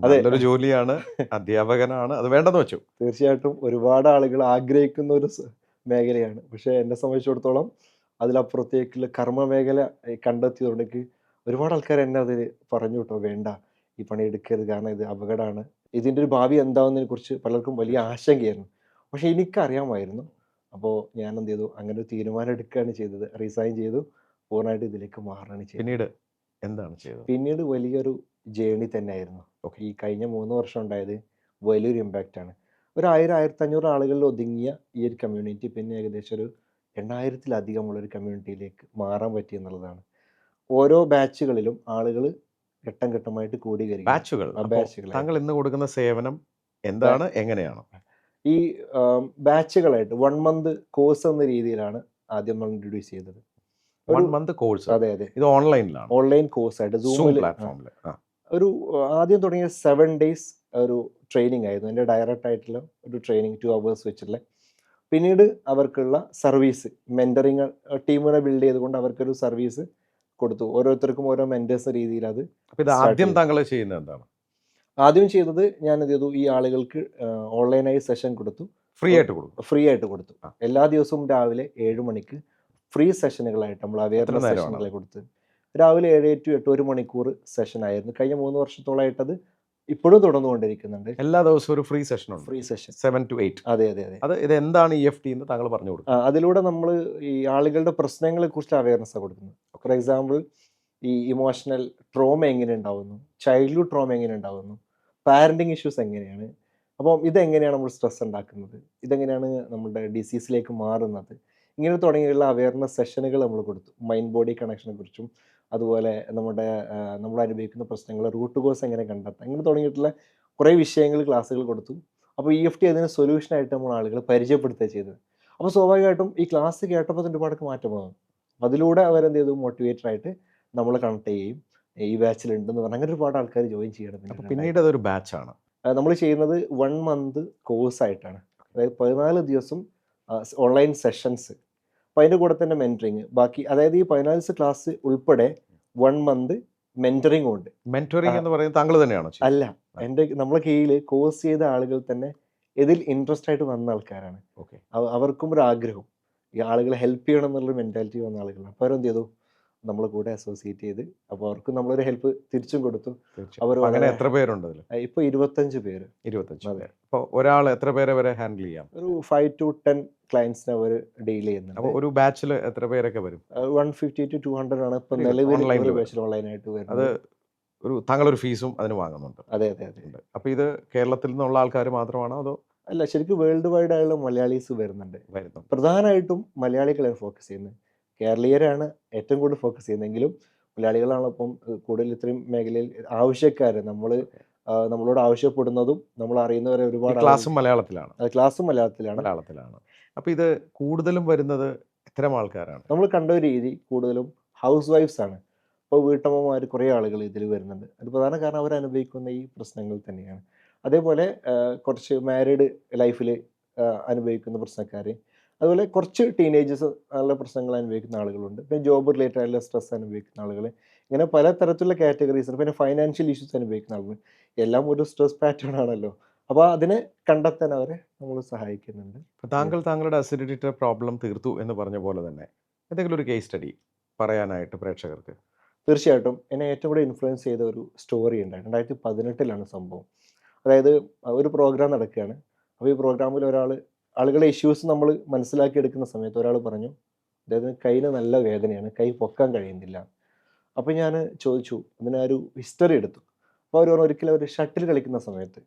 അതെ. നല്ലൊരു ജോലിയാണ്, അധ്യാപകനാണ്, അത് വേണ്ടെന്ന് വെച്ചു. തീർച്ചയായിട്ടും ഒരുപാട് ആളുകൾ ആഗ്രഹിക്കുന്ന ഒരു മേഖലയാണ്. പക്ഷേ എന്നെ സംബന്ധിച്ചിടത്തോളം അതിലപ്പുറത്തേക്കുള്ള കർമ്മ മേഖല കണ്ടെത്തിയതുകൊണ്ട് ഒരുപാട് ആൾക്കാർ എന്നെ അതിൽ പറഞ്ഞു കേട്ടോ, വേണ്ട ഈ പണി എടുക്കരുത്, കാരണം ഇത് അപകടമാണ്, ഇതിൻ്റെ ഒരു ഭാവി എന്താവുന്നതിനെ കുറിച്ച് പലർക്കും വലിയ ആശങ്കയായിരുന്നു. പക്ഷേ എനിക്കറിയാമായിരുന്നു. അപ്പോൾ ഞാൻ എന്ത് ചെയ്തു, അങ്ങനെ ഒരു തീരുമാനം എടുക്കുകയാണ് ചെയ്തത്. റിസൈൻ ചെയ്തു, പൂർണ്ണമായിട്ട് ഇതിലേക്ക് മാറുകയാണ് ചെയ്തത്. പിന്നീട് എന്താണ് ചെയ്തത്? പിന്നീട് വലിയൊരു ജേണി തന്നെയായിരുന്നു. ഓക്കെ. ഈ കഴിഞ്ഞ 3 വർഷം ഉണ്ടായത് വലിയൊരു ഇമ്പാക്റ്റാണ്. ഒരു 1000, 1500 ആളുകളിൽ ഒതുങ്ങിയ ഈ ഒരു കമ്മ്യൂണിറ്റി പിന്നെ ഏകദേശം ഒരു 8000-ലധികമുള്ള ഒരു കമ്മ്യൂണിറ്റിയിലേക്ക് മാറാൻ പറ്റി എന്നുള്ളതാണ്. ഓരോ ബാച്ചുകളിലും ആളുകൾ ഘട്ടം ഘട്ടമായിട്ട് കൂടി വരികയും ബാച്ചുകൾ. അപ്പോൾ ബാച്ചുകളായിട്ട് താങ്കൾ ഇന്ന് കൊടുക്കുന്ന സേവനം എന്താണ്, എങ്ങനെയാണ്? ഈ ബാച്ചുകളായിട്ട് 1 മന്ത് കോഴ്സ് എന്ന രീതിയിലാണ് ആദ്യം നമ്മൾ ഇൻട്രൊഡ്യൂസ് ചെയ്തത്. 1 മന്ത് കോഴ്സ്. അതെ അതെ, ഇത് ഓൺലൈനിലാണ്, ഓൺലൈൻ കോഴ്സായിട്ട് സൂം സൂമിൽ പ്ലാറ്റ്ഫോമിൽ. ഒരു ആദ്യം തുടങ്ങിയ 7 ഡേയ്സ് ഒരു ട്രെയിനിങ് ആയിരുന്നു. എൻ്റെ ഡയറക്റ്റ് ആയിട്ടുള്ള ഒരു ട്രെയിനിങ് 2 hours വെച്ചുള്ള. പിന്നീട് അവർക്കുള്ള സർവീസ് മെൻറ്ററിങ് ടീമിനെ ബിൽഡ് ചെയ്തുകൊണ്ട് അവർക്കൊരു സർവീസ് കൊടുത്തു. ഓരോരുത്തർക്കും ഓരോ മെൻറ്റേഴ്സ് രീതിയിൽ അത് അപ്പോൾ ഇത് start ആദ്യം ചെയ്തു. താങ്കൾ ചെയ്യുന്നത് എന്താണ്? ആദ്യം ചെയ്തത് ഞാൻ എന്ത് ചെയ്തു, ഈ ആളുകൾക്ക് ഓൺലൈനായി സെഷൻ കൊടുത്തു. ഫ്രീ ആയിട്ട് കൊടുക്കും. ഫ്രീ ആയിട്ട് കൊടുത്തു. ആ. എല്ലാ ദിവസവും രാവിലെ 7 മണിക്ക് ഫ്രീ സെഷനുകളായിട്ട് നമ്മൾ അവയർനെസ് നേരമാണ്? സെഷനുകളെ കൊടുത്ത് രാവിലെ 7 to 8 1 മണിക്കൂർ സെഷൻ ആയിരുന്നു. കഴിഞ്ഞ 3 വർഷത്തോളമായിട്ട് അത് ഇപ്പോഴും തുടർന്നുകൊണ്ടിരിക്കുന്നുണ്ട്. എല്ലാ ദിവസവും ഒരു ഫ്രീ സെഷൻ ഉണ്ട്. Free session. 7 to 8. അതെ അതെ അതെ. അത് ഇത് എന്താണ് EFT എന്ന് താങ്കൾ പറഞ്ഞു കൊടുക്കും. അതിലൂടെ നമ്മൾ ഈ ആളുകളുടെ പ്രശ്നങ്ങളെ കുറിച്ച് അവയർനെസ് കൊടുക്കുന്നു. ഫോർ എക്സാമ്പിൾ ഈ ഇമോഷണൽ ട്രോമ എങ്ങനെ ഉണ്ടാവുന്നു, ചൈൽഡ്ഹുഡ് ട്രോമ എങ്ങനെ ഉണ്ടാവുന്നു, പാരന്റിങ് ഇഷ്യൂസ് എങ്ങനെയാണ്, അപ്പം ഇതെങ്ങനെയാണ് നമ്മൾ സ്ട്രെസ് ഉണ്ടാക്കുന്നത്, ഇതെങ്ങനെയാണ് നമ്മുടെ ഡിസീസിലേക്ക് മാറുന്നത്, ഇങ്ങനെ തുടങ്ങിയുള്ള അവയർനെസ് സെഷനുകൾ നമ്മൾ കൊടുത്തു. മൈൻഡ് ബോഡി കണക്ഷനെ കുറിച്ചും അതുപോലെ നമ്മൾ അനുഭവിക്കുന്ന പ്രശ്നങ്ങൾ റൂട്ട് കോസ് എങ്ങനെ കണ്ടെത്താം, ഇങ്ങനെ തുടങ്ങിയിട്ടുള്ള കുറേ വിഷയങ്ങൾ ക്ലാസ്സുകൾ കൊടുത്തു. അപ്പോൾ EFT അതിന് സൊല്യൂഷനായിട്ട് നമ്മൾ ആളുകളെ പരിചയപ്പെടുത്തുക ചെയ്തത്. അപ്പോൾ സ്വാഭാവികമായിട്ടും ഈ ക്ലാസ് കേട്ടപ്പോൾ തന്നെ ഒരുപാട് മാറ്റം വന്നു. അതിലൂടെ അവരെന്ത് ചെയ്തു, മോട്ടിവേറ്റഡ് ആയിട്ട് നമ്മളെ കണക്ട് ചെയ്യുകയും ഈ ബാച്ചിലുണ്ടെന്ന് പറഞ്ഞാൽ അങ്ങനെ ഒരുപാട് ആൾക്കാർ ജോയിൻ ചെയ്യണം. അപ്പോൾ പിന്നീട് അതൊരു ബാച്ചാണ്. നമ്മൾ ചെയ്യുന്നത് 1 മന്ത് കോഴ്സായിട്ടാണ്. അതായത് 14 ദിവസം ഓൺലൈൻ സെഷൻസ്. അപ്പോൾ അതിൻ്റെ കൂടെ തന്നെ മെൻറ്ററിങ് ബാക്കി, അതായത് ഈ 14 ക്ലാസ് ഉൾപ്പെടെ 1 മന്ത് മെൻറ്ററിങ്ങും ഉണ്ട്. മെന്ററിംഗ് എന്ന് പറയുന്നത് താങ്കൾ തന്നെയാണോ ചെയ്യുന്നത്? അല്ല, നമ്മളെ കീഴിൽ കോഴ്സ് ചെയ്ത ആളുകൾ തന്നെ ഇതിൽ ഇൻട്രസ്റ്റ് ആയിട്ട് വന്ന ആൾക്കാരാണ്. ഓക്കെ. അവർക്കും ഒരു ആഗ്രഹം, ഈ ആളുകളെ ഹെൽപ്പ് ചെയ്യണം എന്നുള്ളൊരു മെൻറ്റാലിറ്റി വന്ന ആളുകളാണ്. അപ്പോൾ അവരെന്ത് ചെയ്തു, നമ്മളെ കൂടെ അസോസിയേറ്റ് ചെയ്ത് അപ്പോൾ അവർക്ക് നമ്മളൊരു ഹെൽപ്പ് തിരിച്ചും കൊടുത്തു. അവർ തീർച്ചയായും. അങ്ങനെ എത്ര പേരുണ്ട് അതിൽ? ഇപ്പോൾ 25 പേര്. 25 അതെ. പേര്. അപ്പോൾ ഒരാൾ എത്ര പേരെ വരെ ഹാൻഡിൽ ചെയ്യാം? ഒരു 5 to 10 ക്ലയൻസിനെ അവർ ഡീൽ അപ്പോൾ ചെയ്യുന്നുണ്ട്. ഒരു ബാച്ചിൽ എത്ര പേരൊക്കെ വരും? 150 to 200 ആണ് ഇപ്പോൾ Very good. നിലവിൽ Online ല് ബാച്ചിൽ ഓൺലൈനായിട്ട് അത് വരുന്നത്. താങ്കളൊരു ഫീസും അതിന് വാങ്ങുന്നുണ്ട്. അതെ അതെ അതെ. അപ്പോൾ ഇത് കേരളത്തിൽ നിന്നുള്ള ആൾക്കാർ മാത്രമാണോ അതോ അല്ല, ശരിക്കും വേൾഡ് വൈഡ് ആയുള്ള മലയാളീസ് വരുന്നുണ്ട്. വരുന്നു? പ്രധാനമായിട്ടും മലയാളികളാണ് ഫോക്കസ് ചെയ്യുന്നത്. കേരളീയരാണ് ഏറ്റവും കൂടുതൽ ഫോക്കസ് ചെയ്യുന്നതെങ്കിലും മലയാളികളാണ് ഇപ്പം കൂടുതൽ ഇത്രയും മേഖലയിൽ ആവശ്യക്കാർ. നമ്മളോട് ആവശ്യപ്പെടുന്നതും നമ്മൾ അറിയുന്നവരെ ഒരുപാട് ക്ലാസ്സും മലയാളത്തിലാണ്? ക്ലാസ്സും മലയാളത്തിലാണ്. മലയാളത്തിലാണ്. അപ്പോൾ ഇത് കൂടുതലും വരുന്നത് ഇത്തരം ആൾക്കാരാണ്? നമ്മൾ കണ്ട ഒരു രീതി കൂടുതലും ഹൗസ് വൈഫ്സ് ആണ്. ഇപ്പോൾ വീട്ടമ്മമാർ കുറേ ആളുകൾ ഇതിൽ വരുന്നുണ്ട്. അത് പ്രധാന കാരണം അവർ അനുഭവിക്കുന്ന ഈ പ്രശ്നങ്ങൾ തന്നെയാണ്. അതേപോലെ കുറച്ച് മാരീഡ് ലൈഫിൽ അനുഭവിക്കുന്ന പ്രശ്നക്കാർ, അതുപോലെ കുറച്ച് ടീനേജേഴ്സ് ഉള്ള പ്രശ്നങ്ങൾ അനുഭവിക്കുന്ന ആളുകളുണ്ട്, പിന്നെ ജോബ് റിലേറ്റഡ് ആയിട്ടുള്ള സ്ട്രെസ് അനുഭവിക്കുന്ന ആളുകൾ, ഇങ്ങനെ പല തരത്തിലുള്ള കാറ്റഗറീസ് ഉണ്ട്. പിന്നെ ഫൈനാൻഷ്യൽ ഇഷ്യൂസ് അനുഭവിക്കുന്ന ആളുകൾ, എല്ലാം ഒരു സ്ട്രെസ് പാറ്റേൺ ആണല്ലോ. അപ്പോൾ അതിനെ കണ്ടെത്താൻ അവരെ നമ്മൾ സഹായിക്കുന്നുണ്ട്. അപ്പോൾ താങ്കൾ താങ്കളുടെ അസിഡിറ്റിയുടെ പ്രോബ്ലം തീർത്തു എന്ന് പറഞ്ഞ പോലെ തന്നെ എന്തെങ്കിലും ഒരു കേസ് സ്റ്റഡി പറയാനായിട്ട് പ്രേക്ഷകർക്ക്? തീർച്ചയായിട്ടും എന്നെ ഏറ്റവും കൂടുതൽ ഇൻഫ്ലുവൻസ് ചെയ്ത ഒരു സ്റ്റോറി ഉണ്ട്. 2018 സംഭവം. അതായത് ഒരു പ്രോഗ്രാം നടക്കുകയാണ്. അപ്പോൾ ഈ പ്രോഗ്രാമിൽ ആളുകളുടെ ഇഷ്യൂസ് നമ്മൾ മനസ്സിലാക്കിയെടുക്കുന്ന സമയത്ത് ഒരാൾ പറഞ്ഞു, അദ്ദേഹത്തിന് കയ്യിന് നല്ല വേദനയാണ്, കൈ പൊക്കാൻ കഴിയുന്നില്ല. അപ്പോൾ ഞാൻ ചോദിച്ചു, അതിന് ഒരു ഹിസ്റ്ററി എടുത്തു. അപ്പോൾ അവർ പറഞ്ഞു, ഒരിക്കലും അവർ ഷട്ടിൽ കളിക്കുന്ന സമയത്ത്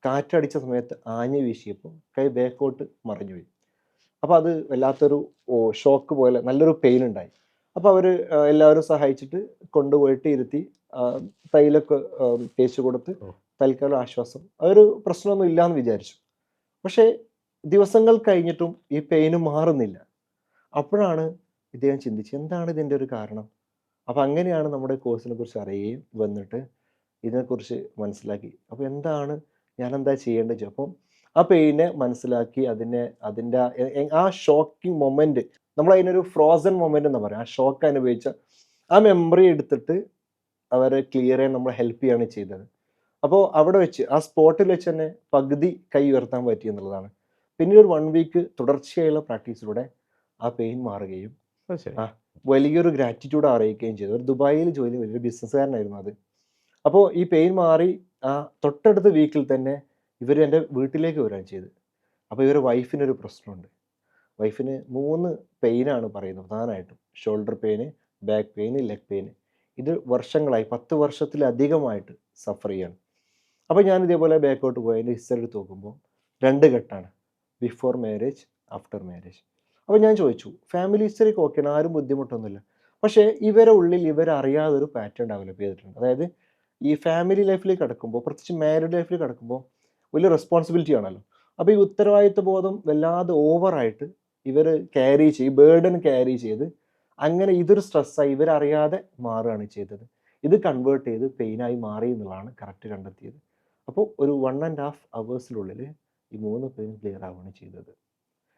കാറ്റടിച്ച സമയത്ത് ആഞ്ഞ് വീശിയപ്പോൾ കൈ ബാക്കോട്ട് മറിഞ്ഞു പോയി. അപ്പോൾ അത് വല്ലാത്തൊരു ഷോക്ക് പോലെ നല്ലൊരു പെയിൻ ഉണ്ടായി. അപ്പോൾ അവർ എല്ലാവരും സഹായിച്ചിട്ട് കൊണ്ടുപോയിട്ട് ഇരുത്തി തൈലൊക്കെ തേച്ച് കൊടുത്ത് ഓ. തൽക്കാലം ആശ്വാസം. അതൊരു പ്രശ്നമൊന്നും ഇല്ലാന്ന് വിചാരിച്ചു. പക്ഷേ ദിവസങ്ങൾ കഴിഞ്ഞിട്ടും ഈ പെയിന് മാറുന്നില്ല. അപ്പോഴാണ് ഇദ്ദേഹം ചിന്തിച്ചത്, എന്താണ് ഇതിൻ്റെ ഒരു കാരണം? അപ്പോൾ അങ്ങനെയാണ് നമ്മുടെ കോഴ്സിനെ കുറിച്ച് അറിയുകയും വന്നിട്ട് ഇതിനെക്കുറിച്ച് മനസ്സിലാക്കി. അപ്പോൾ ഞാനെന്താ ചെയ്യേണ്ടത് ചോദിച്ചു. അപ്പം ആ പെയിനെ മനസ്സിലാക്കി അതിൻ്റെ ആ ഷോക്കിംഗ് മൊമെൻറ്റ്, നമ്മളതിനൊരു ഫ്രോസൺ മൊമെൻ്റ് എന്ന് പറയും. ആ ഷോക്ക് അനുഭവിച്ച ആ മെമ്മറി എടുത്തിട്ട് അവരെ ക്ലിയർ ചെയ്യാൻ നമ്മളെ ഹെൽപ്പ് ചെയ്യുകയാണ് ചെയ്തത്. അപ്പോൾ അവിടെ വെച്ച് ആ സ്പോട്ടിൽ വെച്ച് തന്നെ പകുതി കൈ ഉയർത്താൻ പറ്റി എന്നുള്ളതാണ്. പിന്നീട് ഒരു 1 വീക്ക് തുടർച്ചയായുള്ള പ്രാക്ടീസിലൂടെ ആ പെയിൻ മാറുകയും അത് ശരി. ആ വലിയൊരു ഗ്രാറ്റിറ്റ്യൂഡ് അറിയിക്കുകയും ചെയ്തു. ഒരു ദുബായിൽ ജോലി വലിയൊരു ബിസിനസ്സുകാരനായിരുന്നു അത്. അപ്പോൾ ഈ പെയിൻ മാറി ആ തൊട്ടടുത്ത വീക്കിൽ തന്നെ ഇവർ എൻ്റെ വീട്ടിലേക്ക് വരികയാണ് ചെയ്തത്. അപ്പോൾ ഇവരുടെ വൈഫിനൊരു പ്രശ്നമുണ്ട്. വൈഫിന് 3 പെയിനാണ് പറയുന്നത് പ്രധാനമായിട്ടും. Shoulder pain, back pain, leg pain. ഇത് വർഷങ്ങളായി 10 വർഷത്തിലധികമായിട്ട് സഫർ ചെയ്യാണ്. അപ്പോൾ ഞാൻ ഇതേപോലെ ബാക്കോട്ട് പോയി അതിൻ്റെ ഹിസ്റ്ററി എടുത്ത് നോക്കുമ്പോൾ 2 ഘട്ടമാണ്. Before marriage, after marriage. അപ്പോൾ ഞാൻ ചോദിച്ചു, ഫാമിലി ഹിസ്റ്ററിയൊക്കെ ഓക്കെയാണ്, ആരും ബുദ്ധിമുട്ടൊന്നുമില്ല. പക്ഷേ ഇവരുടെ ഉള്ളിൽ ഇവരറിയാതെ ഒരു പാറ്റേൺ ഡെവലപ്പ് ചെയ്തിട്ടുണ്ട്. അതായത് ഈ ഫാമിലി ലൈഫിലേക്ക് കടക്കുമ്പോൾ, പ്രത്യേകിച്ച് മാരീഡ് ലൈഫിൽ കടക്കുമ്പോൾ വലിയ റെസ്പോൺസിബിലിറ്റി ആണല്ലോ. അപ്പോൾ ഈ ഉത്തരവാദിത്വ ബോധം വല്ലാതെ ഓവറായിട്ട് ഇവർ ഈ ബേർഡൻ ക്യാരി ചെയ്ത് അങ്ങനെ ഇതൊരു സ്ട്രെസ്സായി ഇവരറിയാതെ മാറുകയാണ് ചെയ്തത്. ഇത് കൺവേർട്ട് ചെയ്ത് പെയിനായി മാറി എന്നുള്ളതാണ് കറക്റ്റ് കണ്ടെത്തിയത്. അപ്പോൾ ഒരു 1½ അവേഴ്സിനുള്ളിൽ ഈ 3 പെയിൻ ക്ലിയർ ആവുകയാണ് ചെയ്തത്.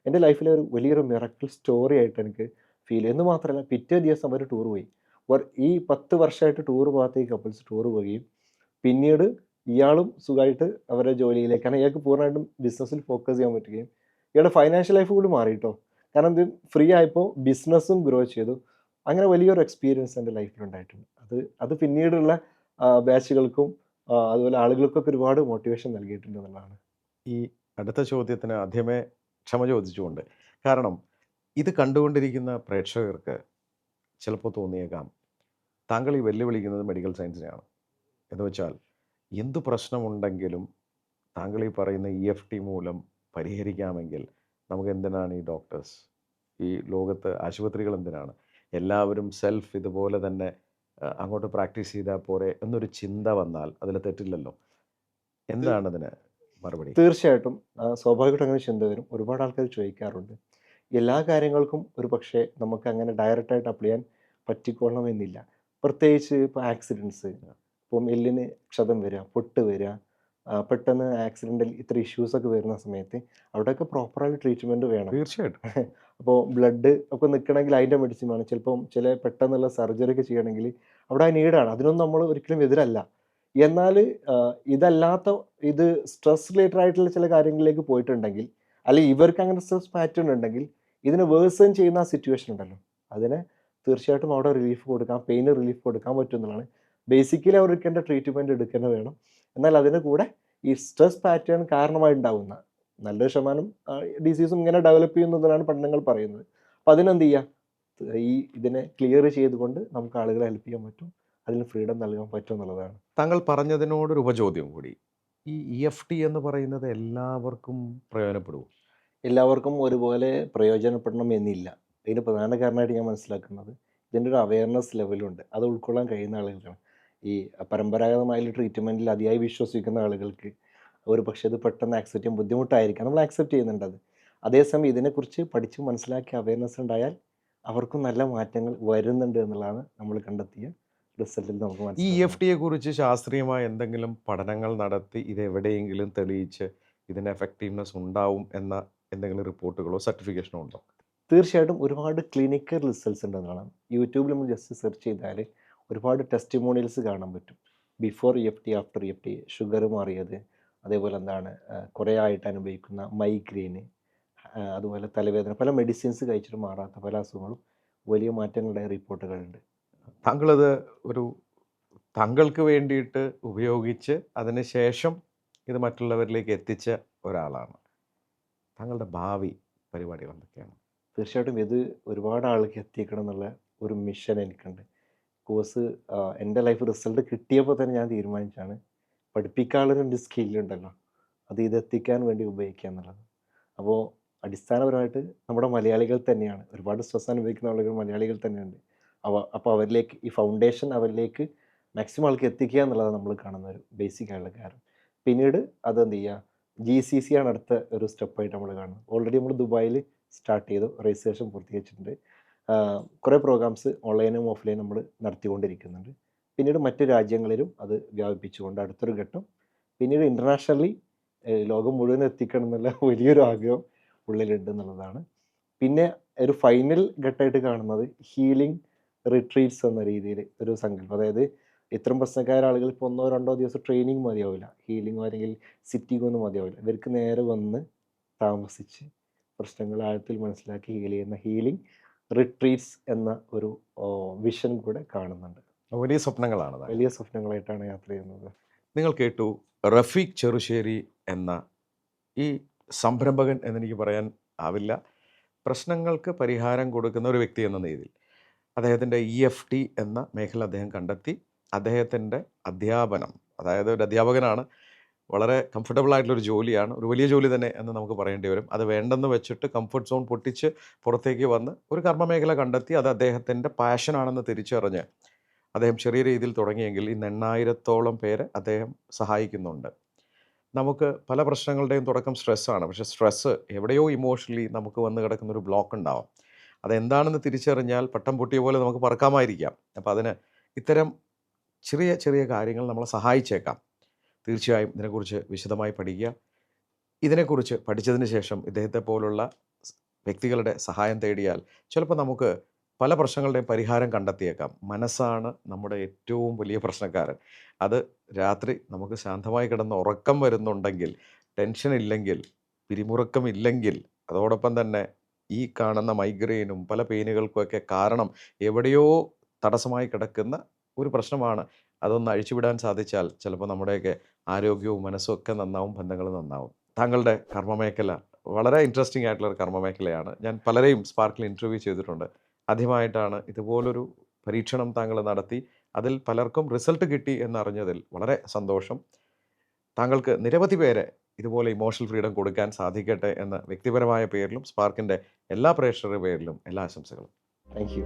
എൻ്റെ ലൈഫിലെ ഒരു വലിയൊരു മിറക്കിൾ സ്റ്റോറി ആയിട്ട് എനിക്ക് ഫീൽ ചെയ്യും. എന്ന് മാത്രമല്ല പിറ്റേ ദിവസം അവർ ടൂർ പോയി. ഈ 10 വർഷമായിട്ട് ടൂർ പോകാത്ത ഈ കപ്പിൾസ് ടൂർ പോവുകയും പിന്നീട് ഇയാളും സുഖമായിട്ട് അവരുടെ ജോലിയിലേക്ക്, കാരണം ഇയാൾക്ക് പൂർണ്ണമായിട്ടും ബിസിനസ്സിൽ ഫോക്കസ് ചെയ്യാൻ പറ്റുകയും ഇയാളുടെ ഫൈനാൻഷ്യൽ ലൈഫ് കൂടി മാറി കേട്ടോ. കാരണം ഇത് ഫ്രീ ആയപ്പോൾ ബിസിനസ്സും ഗ്രോ ചെയ്തു. അങ്ങനെ വലിയൊരു എക്സ്പീരിയൻസ് എൻ്റെ ലൈഫിൽ ഉണ്ടായിട്ടുണ്ട്. അത് പിന്നീടുള്ള ബാച്ചുകൾക്കും അതുപോലെ ആളുകൾക്കൊക്കെ ഒരുപാട് മോട്ടിവേഷൻ നൽകിയിട്ടുണ്ട് എന്നുള്ളതാണ്. ഈ അടുത്ത ചോദ്യത്തിന് ആദ്യമേ ക്ഷമ ചോദിച്ചുകൊണ്ട്, കാരണം ഇത് കണ്ടുകൊണ്ടിരിക്കുന്ന പ്രേക്ഷകർക്ക് ചിലപ്പോൾ തോന്നിയേക്കാം, താങ്കൾ ഈ വെല്ലുവിളിക്കുന്നത് മെഡിക്കൽ സയൻസിനെയാണ്. എന്ന് വെച്ചാൽ എന്തു പ്രശ്നമുണ്ടെങ്കിലും താങ്കൾ ഈ പറയുന്ന EFT മൂലം പരിഹരിക്കാമെങ്കിൽ നമുക്ക് എന്തിനാണ് ഈ ഡോക്ടേഴ്സ്, ഈ ലോകത്ത് ആശുപത്രികൾ എന്തിനാണ്? എല്ലാവരും സെൽഫ് ഇതുപോലെ തന്നെ അങ്ങോട്ട് പ്രാക്ടീസ് ചെയ്താൽ പോരെ എന്നൊരു ചിന്ത വന്നാൽ അതിൽ തെറ്റില്ലല്ലോ. എന്താണ് അതിന് മറുപടി? തീർച്ചയായിട്ടും സ്വാഭാവികമായിട്ടും അങ്ങനെ ചിന്ത വരും. ഒരുപാട് ആൾക്കാർ ചോദിക്കാറുണ്ട്. എല്ലാ കാര്യങ്ങൾക്കും ഒരു പക്ഷേ നമുക്ക് അങ്ങനെ ഡയറക്റ്റായിട്ട് അപ്ലൈ ചെയ്യാൻ പറ്റിക്കൊള്ളണമെന്നില്ല. പ്രത്യേകിച്ച് ഇപ്പോൾ ആക്സിഡൻസ്, ഇപ്പം എല്ലിന് ക്ഷതം വരിക, പൊട്ട് വരിക, പെട്ടെന്ന് ആക്സിഡൻ്റൽ ഇത്ര ഇഷ്യൂസൊക്കെ വരുന്ന സമയത്ത് അവിടെയൊക്കെ പ്രോപ്പറായിട്ട് ട്രീറ്റ്മെൻറ്റ് വേണം. തീർച്ചയായിട്ടും. അപ്പോൾ ബ്ലഡ് ഒക്കെ നിൽക്കണമെങ്കിൽ അതിൻ്റെ മെഡിസിൻ വേണം. ചിലപ്പം പെട്ടെന്നുള്ള സർജറി ഒക്കെ ചെയ്യണമെങ്കിൽ അവിടെ ആ നീഡാണ്. അതിനൊന്നും നമ്മൾ ഒരിക്കലും എതിരല്ല. എന്നാൽ ഇതല്ലാത്ത ഇത് സ്ട്രെസ് റിലേറ്റഡ് ആയിട്ടുള്ള ചില കാര്യങ്ങളിലേക്ക് പോയിട്ടുണ്ടെങ്കിൽ, അല്ലെങ്കിൽ ഇവർക്ക് അങ്ങനെ സ്ട്രെസ് പാറ്റേൺ ഉണ്ടെങ്കിൽ ഇതിനെ വേഴ്സൺ ചെയ്യുന്ന ആ സിറ്റുവേഷൻ ഉണ്ടല്ലോ, അതിനെ തീർച്ചയായിട്ടും അവിടെ റിലീഫ് കൊടുക്കാം, പെയിന് റിലീഫ് കൊടുക്കാൻ പറ്റും എന്നുള്ളതാണ്. ബേസിക്കലി അവർ എടുക്കേണ്ട ട്രീറ്റ്മെൻറ്റ് എടുക്കേണ്ട വേണം. എന്നാൽ അതിന് കൂടെ ഈ സ്ട്രെസ് പാറ്റേൺ കാരണമായിട്ടുണ്ടാവുന്ന നല്ലൊരു ശതമാനം ഡിസീസും ഇങ്ങനെ ഡെവലപ്പ് ചെയ്യുന്നതിനാണ് പഠനങ്ങൾ പറയുന്നത്. അപ്പോൾ അതിനെന്ത് ചെയ്യുക, ഇതിനെ ക്ലിയർ ചെയ്തുകൊണ്ട് നമുക്ക് ആളുകളെ ഹെൽപ്പ് ചെയ്യാൻ പറ്റും, അതിന് ഫ്രീഡം നൽകാൻ പറ്റും എന്നുള്ളതാണ്. താങ്കൾ പറഞ്ഞതിനോടൊരു ഉപചോദ്യം കൂടി. ഈ EFT എന്ന് പറയുന്നത് എല്ലാവർക്കും പ്രയോജനപ്പെടുമോ? എല്ലാവർക്കും ഒരുപോലെ പ്രയോജനപ്പെടണം എന്നില്ല. ഇതിന് പ്രധാന കാരണമായിട്ട് ഞാൻ മനസ്സിലാക്കുന്നത് ഇതിൻ്റെ ഒരു അവയർനെസ് ലെവലുണ്ട്. അത് ഉൾക്കൊള്ളാൻ കഴിയുന്ന ആളുകൾക്കാണ്. ഈ പരമ്പരാഗതമായുള്ള ട്രീറ്റ്മെൻറ്റിൽ അതിയായി വിശ്വസിക്കുന്ന ആളുകൾക്ക് ഒരു പക്ഷേ ഇത് പെട്ടെന്ന് ആക്സെപ്റ്റ് ചെയ്യാൻ ബുദ്ധിമുട്ടായിരിക്കാം. നമ്മൾ ആക്സെപ്റ്റ് ചെയ്യുന്നുണ്ട് അത്. അതേസമയം ഇതിനെക്കുറിച്ച് പഠിച്ച് മനസ്സിലാക്കി അവയർനെസ് ഉണ്ടായാൽ അവർക്കും നല്ല മാറ്റങ്ങൾ വരുന്നുണ്ട് എന്നുള്ളതാണ് നമ്മൾ കണ്ടെത്തിയ റിസൾട്ടിൽ നമുക്ക് ഈ മനസ്സിലാവുന്നത്. EFTയെ കുറിച്ച് ശാസ്ത്രീയമായ എന്തെങ്കിലും പഠനങ്ങൾ നടത്തി ഇത് എവിടെയെങ്കിലും തെളിയിച്ച് ഇതിന് എഫക്റ്റീവ്നെസ് ഉണ്ടാവും എന്ന എന്തെങ്കിലും റിപ്പോർട്ടുകളോ സർട്ടിഫിക്കേഷനോ ഉണ്ടോ? തീർച്ചയായിട്ടും ഒരുപാട് ക്ലിനിക്കൽ റിസൾട്ട്സ് ഉണ്ടെന്നാണ്. യൂട്യൂബിൽ നമ്മൾ ജസ്റ്റ് സെർച്ച് ചെയ്താൽ ഒരുപാട് ടെസ്റ്റിമോണിയൽസ് കാണാൻ പറ്റും. Before EFT, after EFT, sugar മാറിയത്, അതേപോലെ എന്താണ് കുറേ ആയിട്ട് അനുഭവിക്കുന്ന മൈഗ്രെയിന്, അതുപോലെ തലവേദന, പല മെഡിസിൻസ് കഴിച്ചിട്ട് മാറാത്ത പല അസുഖങ്ങളും വലിയ മാറ്റങ്ങളുടെ റിപ്പോർട്ടുകളുണ്ട്. താങ്കളത് ഒരു താങ്കൾക്ക് വേണ്ടിയിട്ട് ഉപയോഗിച്ച് അതിനുശേഷം ഇത് മറ്റുള്ളവരിലേക്ക് എത്തിച്ച ഒരാളാണ്. താങ്കളുടെ ഭാവി പരിപാടികൾ എന്തൊക്കെയാണ്? തീർച്ചയായിട്ടും ഇത് ഒരുപാട് ആൾക്ക് എത്തിക്കണം എന്നുള്ള ഒരു മിഷൻ എനിക്കുണ്ട്. കോഴ്സ് എൻ്റെ ലൈഫ് റിസൾട്ട് കിട്ടിയപ്പോൾ തന്നെ ഞാൻ തീരുമാനിച്ചാണ് പഠിപ്പിക്കാനുള്ള രണ്ട് സ്കില്ലുണ്ടല്ലോ, അത് ഇതെത്തിക്കാൻ വേണ്ടി ഉപയോഗിക്കുക എന്നുള്ളത്. അപ്പോൾ അടിസ്ഥാനപരമായിട്ട് നമ്മുടെ മലയാളികൾ തന്നെയാണ്, ഒരുപാട് സ്ട്രെസ് അനുഭവിക്കുന്ന ആളുകൾ മലയാളികൾ തന്നെയുണ്ട്. അപ്പോൾ അവരിലേക്ക് ഈ ഫൗണ്ടേഷൻ അവരിലേക്ക് മാക്സിമം ആൾക്ക് എത്തിക്കുക എന്നുള്ളതാണ് നമ്മൾ കാണുന്ന ഒരു ബേസിക് ആയിട്ടുള്ള കാര്യം. പിന്നീട് അതെന്ത് ചെയ്യുക, GCC ആണ് അടുത്ത ഒരു സ്റ്റെപ്പായിട്ട് നമ്മൾ കാണുന്നത്. ഓൾറെഡി നമ്മൾ ദുബായിൽ സ്റ്റാർട്ട് ചെയ്തു, രജിസ്ട്രേഷൻ പൂർത്തീകരിച്ചിട്ടുണ്ട്. കുറേ പ്രോഗ്രാംസ് ഓൺലൈനും ഓഫ്ലൈനും നമ്മൾ നടത്തിക്കൊണ്ടിരിക്കുന്നുണ്ട്. പിന്നീട് മറ്റ് രാജ്യങ്ങളിലും അത് വ്യാപിപ്പിച്ചുകൊണ്ട് അടുത്തൊരു ഘട്ടം, പിന്നീട് ഇൻ്റർനാഷണലി ലോകം മുഴുവൻ എത്തിക്കണം എന്നുള്ള വലിയൊരു ആഗ്രഹം ഉള്ളിലുണ്ട് എന്നുള്ളതാണ്. പിന്നെ ഒരു ഫൈനൽ ഘട്ടമായിട്ട് കാണുന്നത് ഹീലിംഗ് റിട്രീറ്റ്സ് എന്ന രീതിയിൽ ഒരു സങ്കല്പം. അതായത് ഇത്തരം പ്രശ്നക്കാരായ ആളുകൾ ഇപ്പോൾ 1-2 ദിവസം ട്രെയിനിങ് മതിയാവില്ല, ഹീലിംഗോ അല്ലെങ്കിൽ സിറ്റിങ്ങോ ഒന്നും മതിയാവില്ല. ഇവർക്ക് നേരെ വന്ന് താമസിച്ച് പ്രശ്നങ്ങൾ ആഴത്തിൽ മനസ്സിലാക്കി ഹീൽ ചെയ്യുന്ന ഹീലിംഗ് റിട്രീറ്റ്സ് എന്ന ഒരു വിഷൻ കൂടെ കാണുന്നുണ്ട്. വലിയ സ്വപ്നങ്ങളാണ് താങ്കൾ. വലിയ സ്വപ്നങ്ങളായിട്ടാണ് യാത്ര ചെയ്യുന്നത്. നിങ്ങൾ കേട്ടു റഫീഖ് ചെറുശ്ശേരി എന്ന ഈ സംരംഭകൻ എന്നെനിക്ക് പറയാൻ ആവില്ല, പ്രശ്നങ്ങൾക്ക് പരിഹാരം കൊടുക്കുന്ന ഒരു വ്യക്തി എന്ന രീതിയിൽ അദ്ദേഹത്തിൻ്റെ EFT എന്ന മേഖല അദ്ദേഹം കണ്ടെത്തി. അദ്ദേഹത്തിൻ്റെ അധ്യാപനം, അതായത് ഒരു അധ്യാപകനാണ്, വളരെ കംഫർട്ടബിൾ ആയിട്ടുള്ളൊരു ജോലിയാണ്, ഒരു വലിയ ജോലി തന്നെ എന്ന് നമുക്ക് പറയേണ്ടി വരും. അത് വേണ്ടെന്ന് വെച്ചിട്ട് കംഫർട്ട് സോൺ പൊട്ടിച്ച് പുറത്തേക്ക് വന്ന് ഒരു കർമ്മമേഖല കണ്ടെത്തി അത് അദ്ദേഹത്തിൻ്റെ പാഷനാണെന്ന് തിരിച്ചറിഞ്ഞ് അദ്ദേഹം ചെറിയ രീതിയിൽ തുടങ്ങിയെങ്കിൽ ഇന്ന് 8000-ഓളം പേരെ അദ്ദേഹം സഹായിക്കുന്നുണ്ട്. നമുക്ക് പല പ്രശ്നങ്ങളുടെയും തുടക്കം സ്ട്രെസ്സാണ്. പക്ഷേ സ്ട്രെസ്സ് എവിടെയോ ഇമോഷണലി നമുക്ക് വന്ന് കിടക്കുന്ന ഒരു ബ്ലോക്ക് ഉണ്ടാവും. അതെന്താണെന്ന് തിരിച്ചറിഞ്ഞാൽ പട്ടം പൊട്ടിയ പോലെ നമുക്ക് പറക്കാമായിരിക്കാം. അപ്പോൾ അതിന് ഇത്തരം ചെറിയ ചെറിയ കാര്യങ്ങൾ നമ്മളെ സഹായിച്ചേക്കാം. തീർച്ചയായും ഇതിനെക്കുറിച്ച് വിശദമായി പഠിക്കുക. ഇതിനെക്കുറിച്ച് പഠിച്ചതിന് ശേഷം ഇദ്ദേഹത്തെ പോലുള്ള വ്യക്തികളുടെ സഹായം തേടിയാൽ ചിലപ്പോൾ നമുക്ക് പല പ്രശ്നങ്ങളുടെയും പരിഹാരം കണ്ടെത്തിയേക്കാം. മനസ്സാണ് നമ്മുടെ ഏറ്റവും വലിയ പ്രശ്നക്കാരൻ. അത് രാത്രി നമുക്ക് ശാന്തമായി കിടന്ന് ഉറക്കം വരുന്നുണ്ടെങ്കിൽ, ടെൻഷൻ ഇല്ലെങ്കിൽ, പിരിമുറുക്കമില്ലെങ്കിൽ, അതോടൊപ്പം തന്നെ ഈ കാണുന്ന മൈഗ്രെയിനും പല പെയിനുകൾക്കുമൊക്കെ കാരണം എവിടെയോ തടസ്സമായി കിടക്കുന്ന ഒരു പ്രശ്നമാണ്. അതൊന്ന് അഴിച്ചുവിടാൻ സാധിച്ചാൽ ചിലപ്പോൾ നമ്മുടെയൊക്കെ ആരോഗ്യവും മനസ്സും ഒക്കെ നന്നാവും, ബന്ധങ്ങൾ നന്നാവും. താങ്കളുടെ കർമ്മമേഖല വളരെ ഇൻട്രസ്റ്റിംഗ് ആയിട്ടുള്ളൊരു കർമ്മമേഖലയാണ്. ഞാൻ പലരെയും സ്പാർക്കിൽ ഇൻ്റർവ്യൂ ചെയ്തിട്ടുണ്ട്. ആദ്യമായിട്ടാണ് ഇതുപോലൊരു പരീക്ഷണം താങ്കൾ നടത്തി അതിൽ പലർക്കും റിസൾട്ട് കിട്ടി എന്നറിഞ്ഞതിൽ വളരെ സന്തോഷം. താങ്കൾക്ക് നിരവധി പേരെ ഇതുപോലെ ഇമോഷണൽ ഫ്രീഡം കൊടുക്കാൻ സാധിക്കട്ടെ എന്ന വ്യക്തിപരമായ പേരിലും സ്പാർക്കിൻ്റെ എല്ലാ പ്രേക്ഷകരുടെ പേരിലും എല്ലാ ആശംസകളും. Thank you.